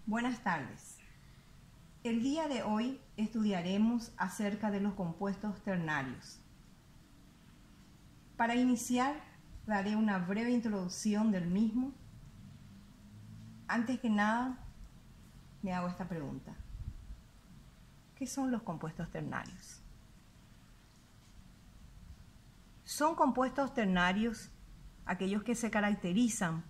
Buenas tardes. El día de hoy estudiaremos acerca de los compuestos ternarios. Para iniciar, daré una breve introducción del mismo. Antes que nada, me hago esta pregunta. ¿Qué son los compuestos ternarios? Son compuestos ternarios aquellos que se caracterizan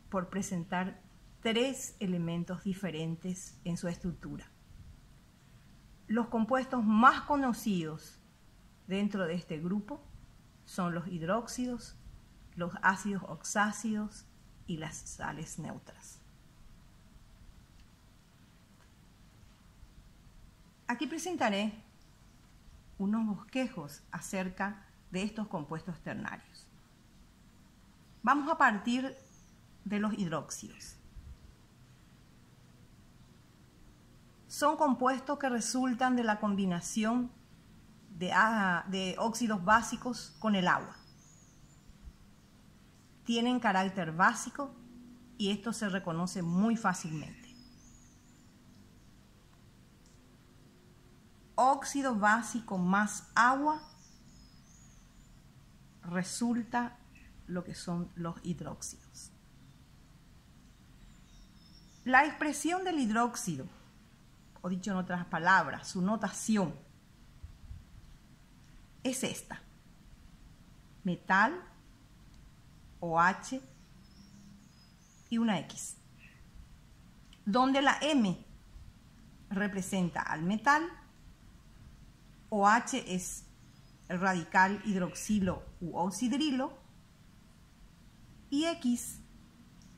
por presentar tres elementos diferentes en su estructura. Los compuestos más conocidos dentro de este grupo son los hidróxidos, los ácidos oxácidos y las sales neutras. Aquí presentaré unos bosquejos acerca de estos compuestos ternarios. Vamos a partir de los hidróxidos. Son compuestos que resultan de la combinación de óxidos básicos con el agua. Tienen carácter básico y esto se reconoce muy fácilmente. Óxido básico más agua resulta lo que son los hidróxidos. La expresión del hidróxido, o dicho en otras palabras, su notación, es esta: metal, OH y una X, donde la M representa al metal, OH es el radical hidroxilo u oxidrilo y X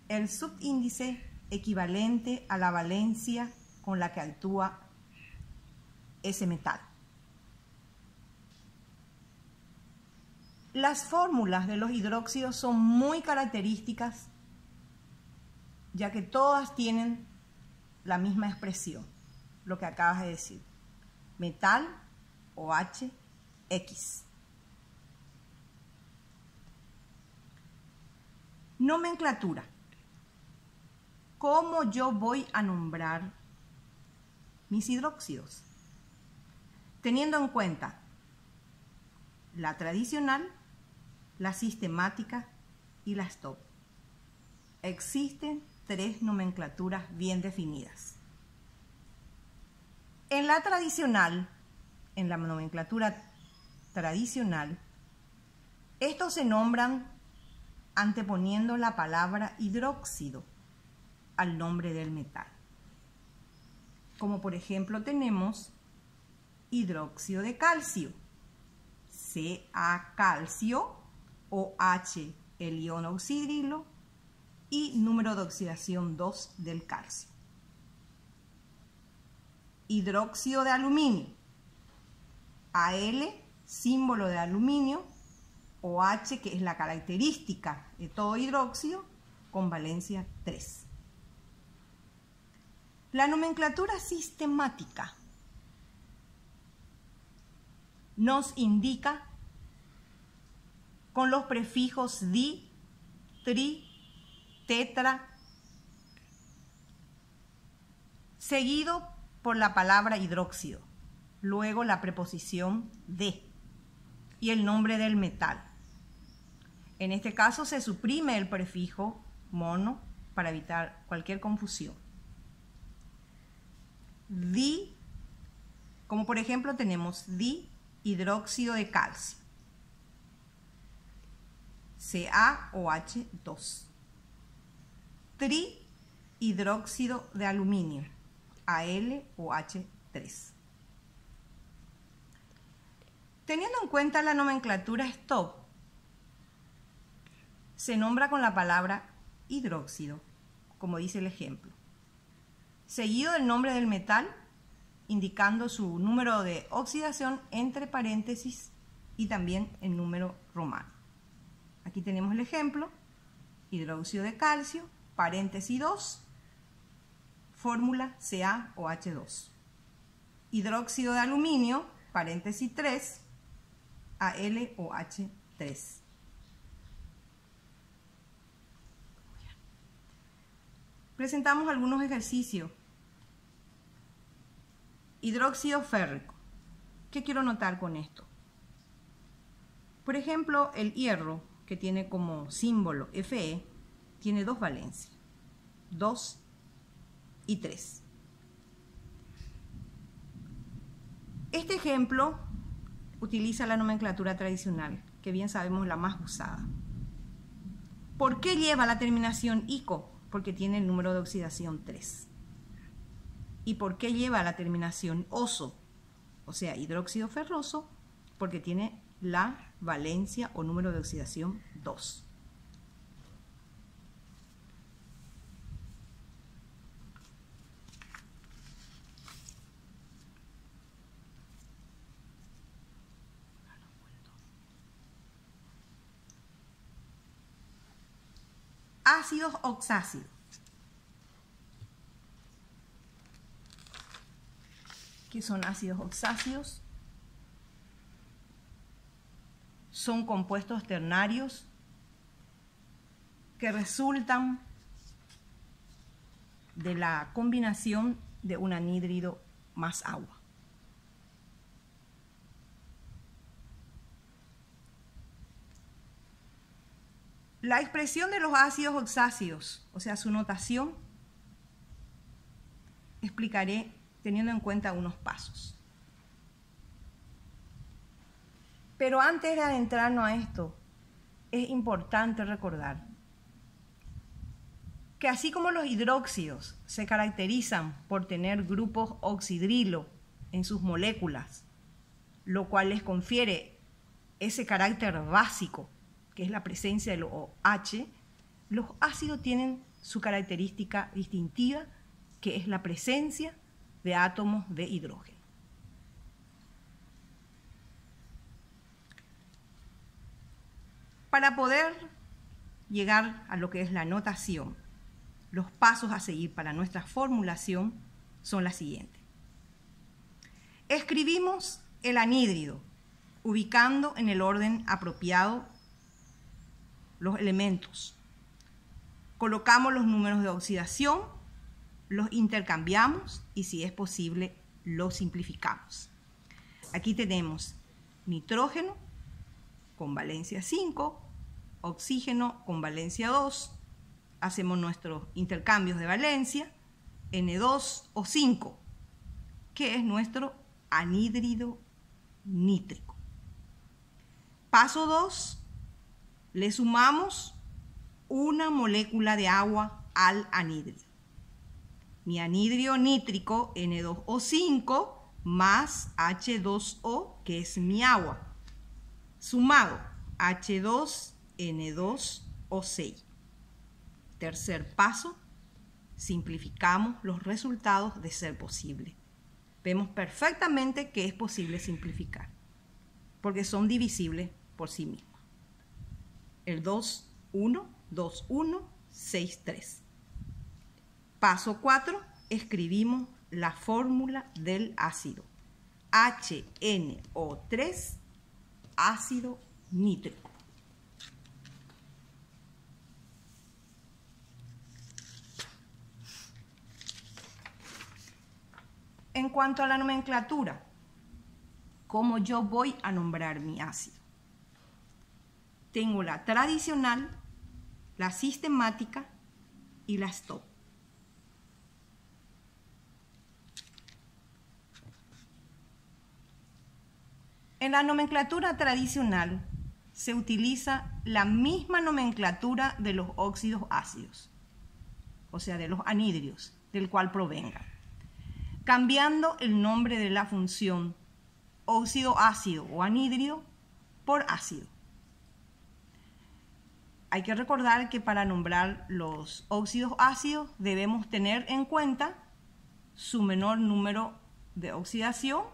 el subíndice equivalente a la valencia con la que actúa ese metal. Las fórmulas de los hidróxidos son muy características, ya que todas tienen la misma expresión, lo que acabas de decir: metal, OH, X. Nomenclatura. ¿Cómo yo voy a nombrar mis hidróxidos? Teniendo en cuenta la tradicional, la sistemática y la stop. Existen tres nomenclaturas bien definidas. En la tradicional, en la nomenclatura tradicional, estos se nombran anteponiendo la palabra hidróxido al nombre del metal. Como por ejemplo tenemos hidróxido de calcio, Ca calcio, OH el ion oxidrilo y número de oxidación 2 del calcio. Hidróxido de aluminio, Al, símbolo de aluminio, OH, que es la característica de todo hidróxido, con valencia 3. La nomenclatura sistemática nos indica con los prefijos di, tri, tetra, seguido por la palabra hidróxido, luego la preposición de y el nombre del metal. En este caso se suprime el prefijo mono para evitar cualquier confusión. Di, como por ejemplo tenemos dihidróxido de calcio, CaOH2. Trihidróxido de aluminio, AlOH3. Teniendo en cuenta la nomenclatura stop, se nombra con la palabra hidróxido, como dice el ejemplo, seguido del nombre del metal, indicando su número de oxidación entre paréntesis y también el número romano. Aquí tenemos el ejemplo: hidróxido de calcio, paréntesis 2, fórmula CaOH2. Hidróxido de aluminio, paréntesis 3, AlOH3. presentamos algunos ejercicios. Hidróxido férrico. ¿Qué quiero notar con esto? Por ejemplo, el hierro, que tiene como símbolo Fe, tiene dos valencias, 2 y 3. Este ejemplo utiliza la nomenclatura tradicional, que bien sabemos la más usada. ¿Por qué lleva la terminación ico? Porque tiene el número de oxidación 3. ¿Y por qué lleva la terminación oso? O sea, hidróxido ferroso, porque tiene la valencia o número de oxidación 2. Ácidos oxácidos. ¿Qué son ácidos oxácidos? Son compuestos ternarios que resultan de la combinación de un anhídrido más agua. La expresión de los ácidos oxácidos, o sea, su notación, explicaré teniendo en cuenta unos pasos. Pero antes de adentrarnos a esto, es importante recordar que así como los hidróxidos se caracterizan por tener grupos oxidrilo en sus moléculas, lo cual les confiere ese carácter básico, que es la presencia del OH, los ácidos tienen su característica distintiva, que es la presencia de átomos de hidrógeno. Para poder llegar a lo que es la notación, los pasos a seguir para nuestra formulación son las siguientes. Escribimos el anhídrido, ubicando en el orden apropiado los elementos. Colocamos los números de oxidación, los intercambiamos y, si es posible, los simplificamos. Aquí tenemos nitrógeno con valencia 5, oxígeno con valencia 2, hacemos nuestros intercambios de valencia, N2O5, que es nuestro anhídrido nítrico. Paso 2, le sumamos una molécula de agua al anhídrido. Mi anhídrido nítrico N2O5 más H2O, que es mi agua, sumado H2N2O6. Tercer paso, simplificamos los resultados de ser posible. Vemos perfectamente que es posible simplificar, porque son divisibles por sí mismos. El 2, 1, 2, 1, 6, 3. Paso 4, escribimos la fórmula del ácido. HNO3, ácido nítrico. En cuanto a la nomenclatura, ¿cómo yo voy a nombrar mi ácido? Tengo la tradicional, la sistemática y la stop. En la nomenclatura tradicional se utiliza la misma nomenclatura de los óxidos ácidos, o sea, de los anhídridos, del cual provengan, cambiando el nombre de la función óxido ácido o anhídrido por ácido. Hay que recordar que para nombrar los óxidos ácidos debemos tener en cuenta su menor número de oxidación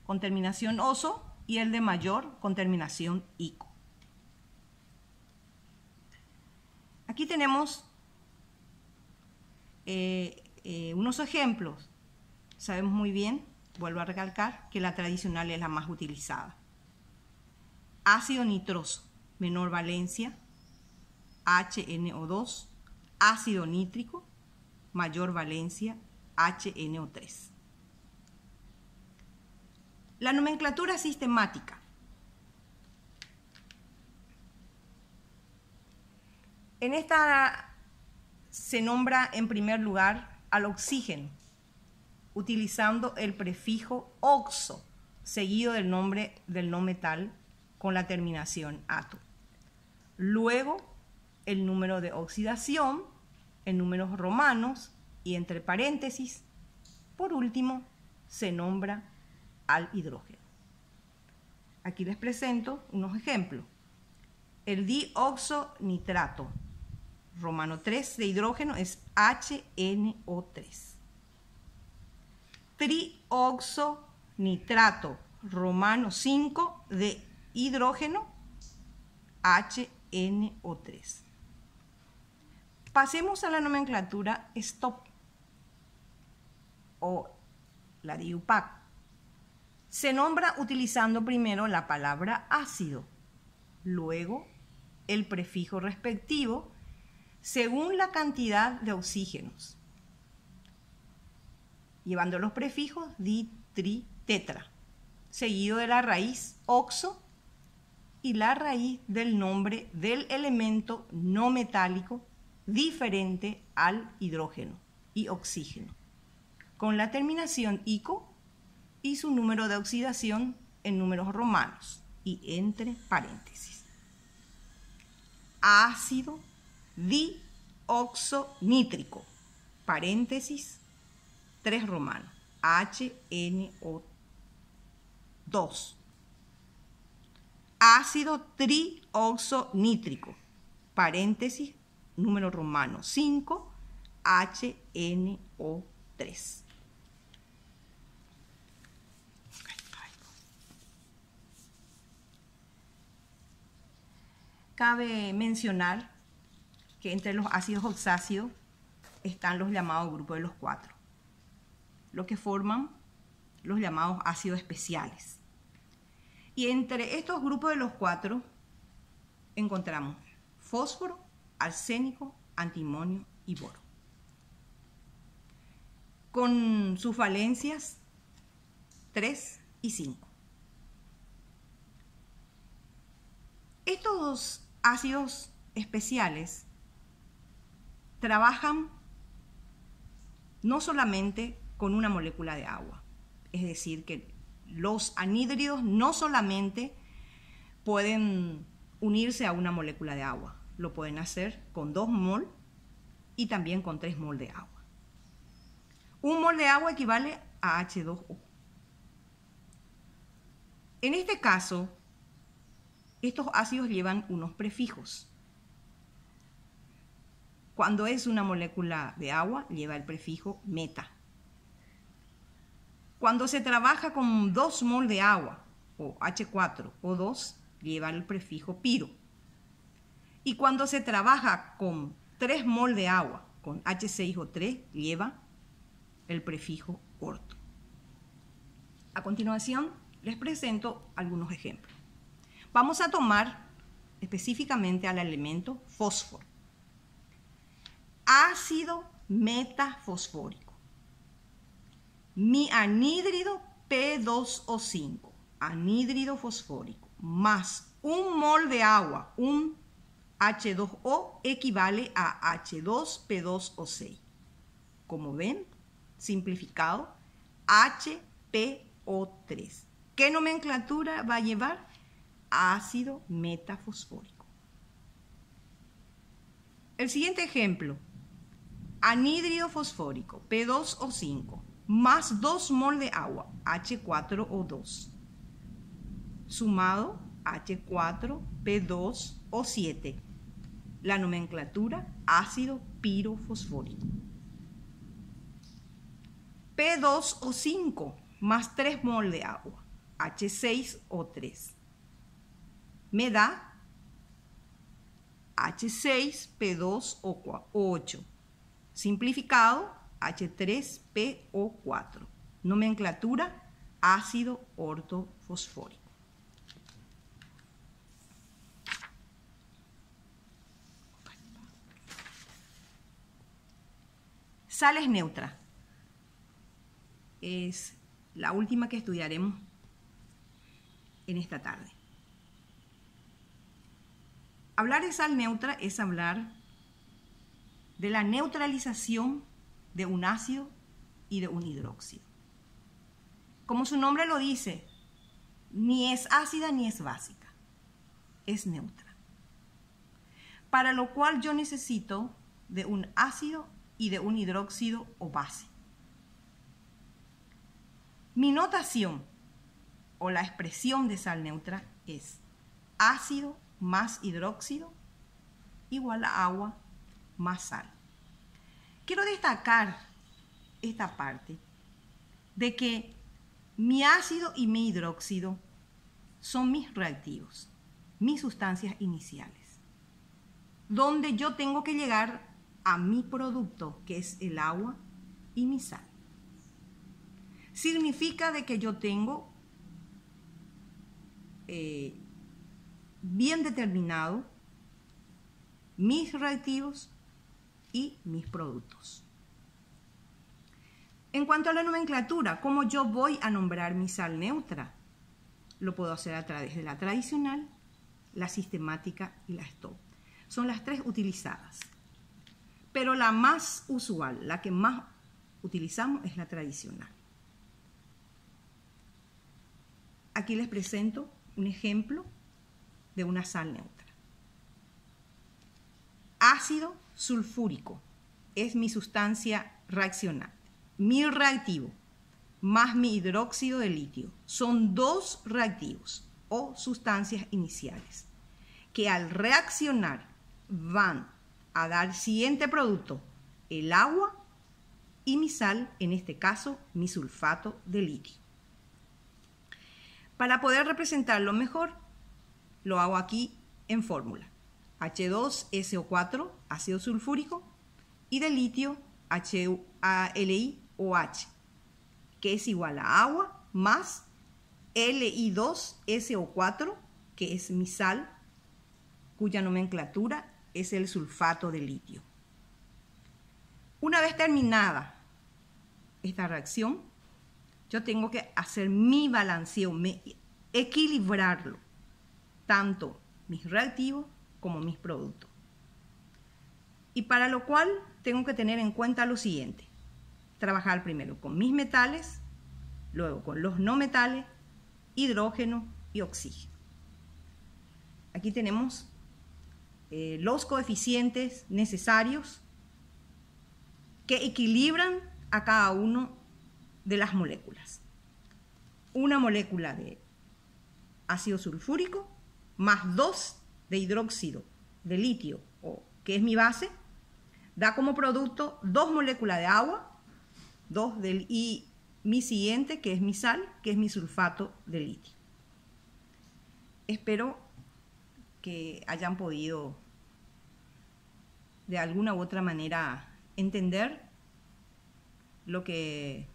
con terminación oso y el de mayor con terminación ico. Aquí tenemos unos ejemplos. Sabemos muy bien, vuelvo a recalcar, que la tradicional es la más utilizada. Ácido nitroso, menor valencia, HNO2, ácido nítrico, mayor valencia HNO3. La nomenclatura sistemática. En esta se nombra en primer lugar al oxígeno, utilizando el prefijo oxo, seguido del nombre del no metal con la terminación ato. Luego, el número de oxidación en números romanos y entre paréntesis. Por último, se nombra al hidrógeno. Aquí les presento unos ejemplos. El dioxonitrato, romano 3 de hidrógeno, es HNO3. Trioxonitrato, romano 5 de hidrógeno, HNO3. Pasemos a la nomenclatura STOP o la de IUPAC. Se nombra utilizando primero la palabra ácido, luego el prefijo respectivo según la cantidad de oxígenos, llevando los prefijos di, tri, tetra, seguido de la raíz oxo y la raíz del nombre del elemento no metálico diferente al hidrógeno y oxígeno, con la terminación ico y su número de oxidación en números romanos y entre paréntesis. Ácido dioxonítrico, paréntesis, 3 romano, HNO2. Ácido trioxonítrico, paréntesis, número romano 5, HNO3. Cabe mencionar que entre los ácidos oxácidos están los llamados grupos de los 4, lo que forman los llamados ácidos especiales. Y entre estos grupos de los 4 encontramos fósforo, arsénico, antimonio y boro, con sus valencias 3 y 5. Estos ácidos especiales trabajan no solamente con una molécula de agua, es decir, que los anhídridos no solamente pueden unirse a una molécula de agua, lo pueden hacer con 2 mol y también con 3 mol de agua. 1 mol de agua equivale a H2O. En este caso, estos ácidos llevan unos prefijos. Cuando es una molécula de agua, lleva el prefijo meta. Cuando se trabaja con 2 mol de agua, o H4O2, lleva el prefijo piro. Y cuando se trabaja con 3 mol de agua, con H6O3, lleva el prefijo orto. A continuación, les presento algunos ejemplos. Vamos a tomar específicamente al elemento fósforo. Ácido metafosfórico. Mi anhídrido P2O5, anhídrido fosfórico, más 1 mol de agua, un H2O, equivale a H2P2O6. Como ven, simplificado, HPO3. ¿Qué nomenclatura va a llevar? Ácido metafosfórico. El siguiente ejemplo, anhídrido fosfórico, P2O5, más 2 mol de agua, H4O2, sumado H4P2O7. La nomenclatura, ácido pirofosfórico. P2O5 más 3 mol de agua, H6O3, me da H6P2O8, simplificado H3PO4, nomenclatura ácido ortofosfórico. Sales neutras. Es la última que estudiaremos en esta tarde. Hablar de sal neutra es hablar de la neutralización de un ácido y de un hidróxido. Como su nombre lo dice, ni es ácida ni es básica, es neutra. Para lo cual yo necesito de un ácido y de un hidróxido o base. Mi notación o la expresión de sal neutra es ácido más hidróxido igual a agua más sal. Quiero destacar esta parte de que mi ácido y mi hidróxido son mis reactivos, mis sustancias iniciales, donde yo tengo que llegar a mi producto, que es el agua y mi sal. Significa de que yo tengo bien determinado mis reactivos y mis productos. En cuanto a la nomenclatura, ¿cómo yo voy a nombrar mi sal neutra? Lo puedo hacer a través de la tradicional, la sistemática y la STOP. Son las tres utilizadas. Pero la más usual, la que más utilizamos, es la tradicional. Aquí les presento un ejemplo de una sal neutra. Ácido sulfúrico es mi sustancia reaccionante. Mi reactivo más mi hidróxido de litio son dos reactivos o sustancias iniciales que al reaccionar van a dar el siguiente producto, el agua y mi sal, en este caso mi sulfato de litio. Para poder representarlo mejor, lo hago aquí en fórmula. H2SO4, ácido sulfúrico, y de litio, LiOH, que es igual a agua, más Li2SO4, que es mi sal, cuya nomenclatura es el sulfato de litio. Una vez terminada esta reacción, yo tengo que hacer mi balanceo, equilibrarlo, tanto mis reactivos como mis productos. Y para lo cual tengo que tener en cuenta lo siguiente: trabajar primero con mis metales, luego con los no metales, hidrógeno y oxígeno. Aquí tenemos los coeficientes necesarios que equilibran a cada uno de las moléculas. Una molécula de ácido sulfúrico más 2 de hidróxido de litio, que es mi base, da como producto 2 moléculas de agua, y mi siguiente, que es mi sal, que es mi sulfato de litio. Espero que hayan podido de alguna u otra manera entender lo que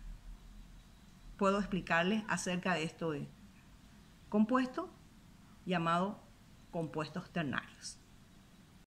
puedo explicarles acerca de esto de compuesto llamado compuestos ternarios.